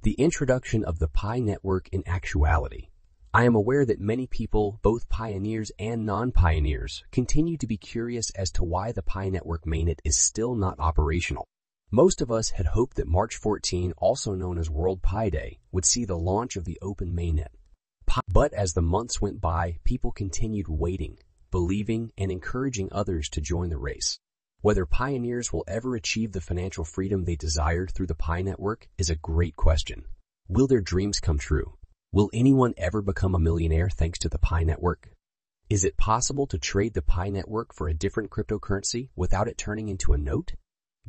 The introduction of the Pi network in actuality. I am aware that many people, both pioneers and non-pioneers, continue to be curious as to why the Pi network mainnet is still not operational. Most of us had hoped that March 14, also known as World Pi Day, would see the launch of the open mainnet. But as the months went by, people continued waiting, believing, and encouraging others to join the race. Whether pioneers will ever achieve the financial freedom they desired through the Pi network is a great question. Will their dreams come true? Will anyone ever become a millionaire thanks to the Pi network? Is it possible to trade the Pi network for a different cryptocurrency without it turning into a note?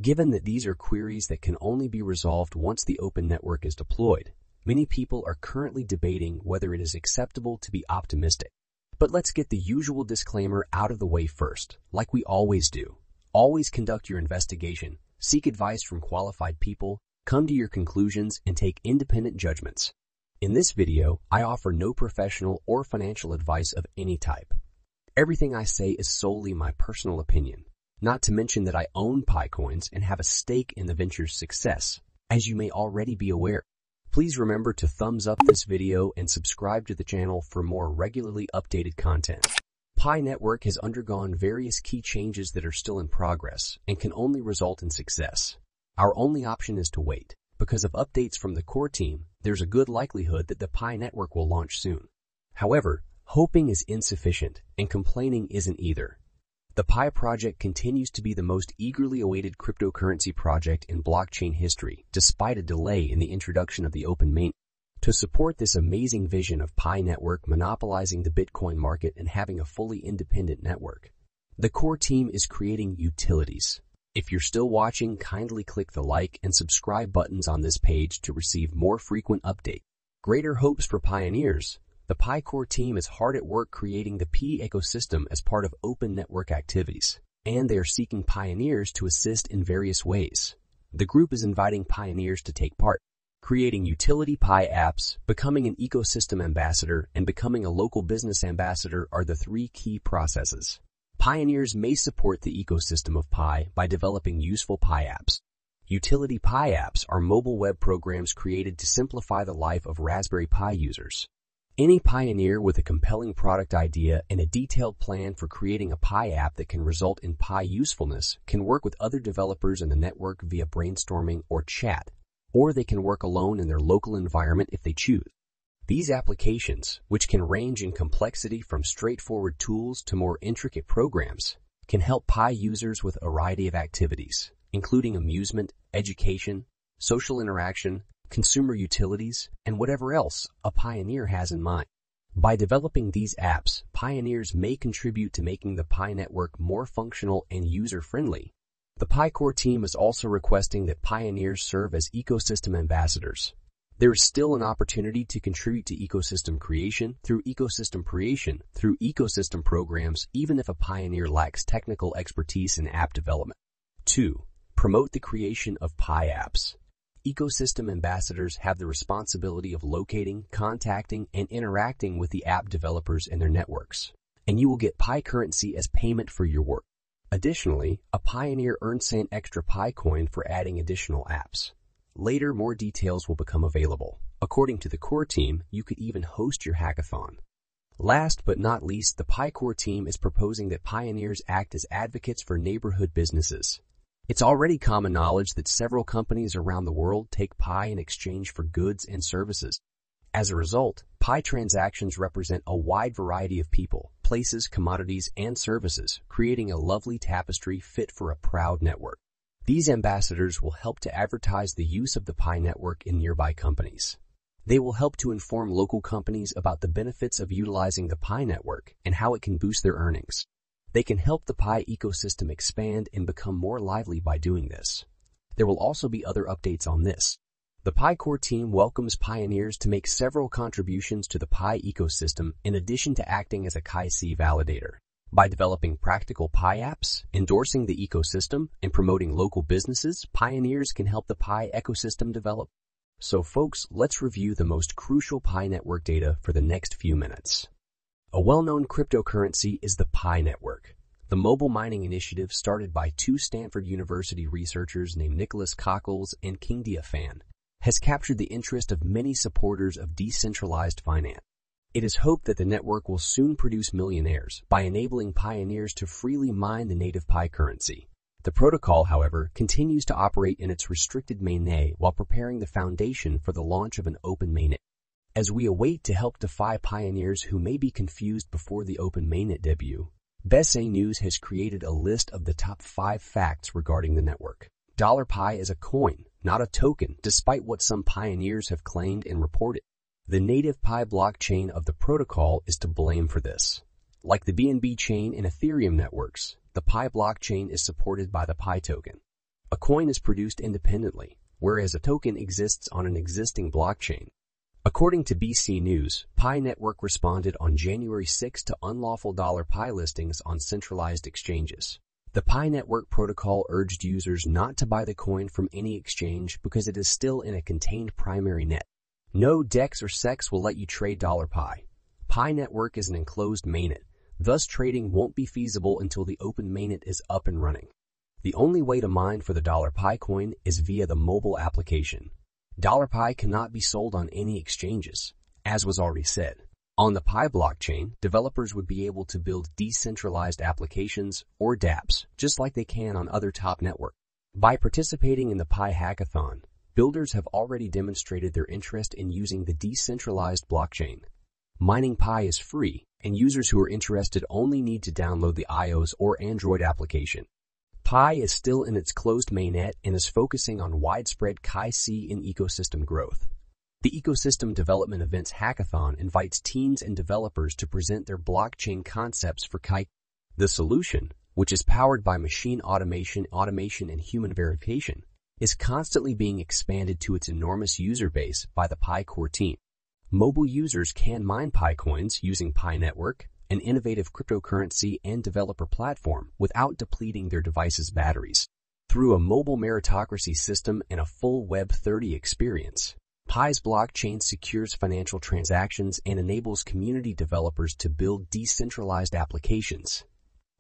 Given that these are queries that can only be resolved once the open network is deployed, many people are currently debating whether it is acceptable to be optimistic. But let's get the usual disclaimer out of the way first, like we always do. Always conduct your investigation, seek advice from qualified people, come to your conclusions, and take independent judgments. In this video, I offer no professional or financial advice of any type. Everything I say is solely my personal opinion, not to mention that I own Pi coins and have a stake in the venture's success, as you may already be aware. Please remember to thumbs up this video and subscribe to the channel for more regularly updated content. Pi network has undergone various key changes that are still in progress and can only result in success. Our only option is to wait. Because of updates from the core team, there's a good likelihood that the Pi network will launch soon. However, hoping is insufficient and complaining isn't either. The Pi project continues to be the most eagerly awaited cryptocurrency project in blockchain history, despite a delay in the introduction of the open mainnet. To support this amazing vision of Pi network monopolizing the Bitcoin market and having a fully independent network, the core team is creating utilities. If you're still watching, kindly click the like and subscribe buttons on this page to receive more frequent updates. Greater hopes for pioneers. The Pi core team is hard at work creating the Pi ecosystem as part of open network activities, and they are seeking pioneers to assist in various ways. The group is inviting pioneers to take part. Creating utility Pi apps, becoming an ecosystem ambassador, and becoming a local business ambassador are the three key processes. Pioneers may support the ecosystem of Pi by developing useful Pi apps. Utility Pi apps are mobile web programs created to simplify the life of Raspberry Pi users. Any pioneer with a compelling product idea and a detailed plan for creating a Pi app that can result in Pi usefulness can work with other developers in the network via brainstorming or chat, or they can work alone in their local environment if they choose. These applications, which can range in complexity from straightforward tools to more intricate programs, can help Pi users with a variety of activities, including amusement, education, social interaction, consumer utilities, and whatever else a pioneer has in mind. By developing these apps, pioneers may contribute to making the Pi network more functional and user-friendly. The Pi core team is also requesting that pioneers serve as ecosystem ambassadors. There is still an opportunity to contribute to ecosystem creation through ecosystem programs, even if a pioneer lacks technical expertise in app development. 2. Promote the creation of Pi apps. Ecosystem ambassadors have the responsibility of locating, contacting, and interacting with the app developers and their networks, and you will get Pi currency as payment for your work. Additionally, a pioneer earns an extra Pi coin for adding additional apps. Later, more details will become available. According to the core team, you could even host your hackathon. Last but not least, the Pi core team is proposing that pioneers act as advocates for neighborhood businesses. It's already common knowledge that several companies around the world take Pi in exchange for goods and services. As a result, Pi transactions represent a wide variety of people, places, commodities, and services, creating a lovely tapestry fit for a proud network. These ambassadors will help to advertise the use of the Pi network in nearby companies. They will help to inform local companies about the benefits of utilizing the Pi network and how it can boost their earnings. They can help the Pi ecosystem expand and become more lively by doing this. There will also be other updates on this. The Pi core team welcomes pioneers to make several contributions to the Pi ecosystem in addition to acting as a KYC validator. By developing practical Pi apps, endorsing the ecosystem, and promoting local businesses, pioneers can help the Pi ecosystem develop. So folks, let's review the most crucial Pi network data for the next few minutes. A well-known cryptocurrency is the Pi network. The mobile mining initiative started by two Stanford University researchers named Nicholas Cockles and Kingdia Fan has captured the interest of many supporters of decentralized finance. It is hoped that the network will soon produce millionaires by enabling pioneers to freely mine the native Pi currency. The protocol, however, continues to operate in its restricted mainnet while preparing the foundation for the launch of an open mainnet. As we await to help defy pioneers who may be confused before the open mainnet debut, BSA News has created a list of the top 5 facts regarding the network. $Pi is a coin, not a token, despite what some pioneers have claimed and reported. The native Pi blockchain of the protocol is to blame for this. Like the BNB chain and Ethereum networks, the Pi blockchain is supported by the Pi token. A coin is produced independently, whereas a token exists on an existing blockchain. According to BC News, Pi Network responded on January 6 to unlawful $Pi listings on centralized exchanges. The Pi Network protocol urged users not to buy the coin from any exchange because it is still in a contained primary net. No DEX or SEX will let you trade $Pi. Pi Network is an enclosed mainnet, thus trading won't be feasible until the open mainnet is up and running. The only way to mine for the $Pi coin is via the mobile application. Pi cannot be sold on any exchanges, as was already said. On the Pi blockchain, developers would be able to build decentralized applications, or dApps, just like they can on other top networks. By participating in the Pi hackathon, builders have already demonstrated their interest in using the decentralized blockchain. Mining Pi is free, and users who are interested only need to download the iOS or Android application. Pi is still in its closed mainnet and is focusing on widespread Chi-C and ecosystem growth. The Ecosystem Development Events Hackathon invites teams and developers to present their blockchain concepts for Chi. The solution, which is powered by machine automation, and human verification, is constantly being expanded to its enormous user base by the Pi core team. Mobile users can mine Pi coins using Pi Network, an innovative cryptocurrency and developer platform, without depleting their device's batteries. Through a mobile meritocracy system and a full Web3 experience, Pi's blockchain secures financial transactions and enables community developers to build decentralized applications.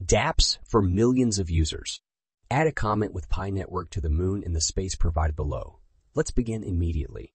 dApps for millions of users. Add a comment with Pi Network to the moon in the space provided below. Let's begin immediately.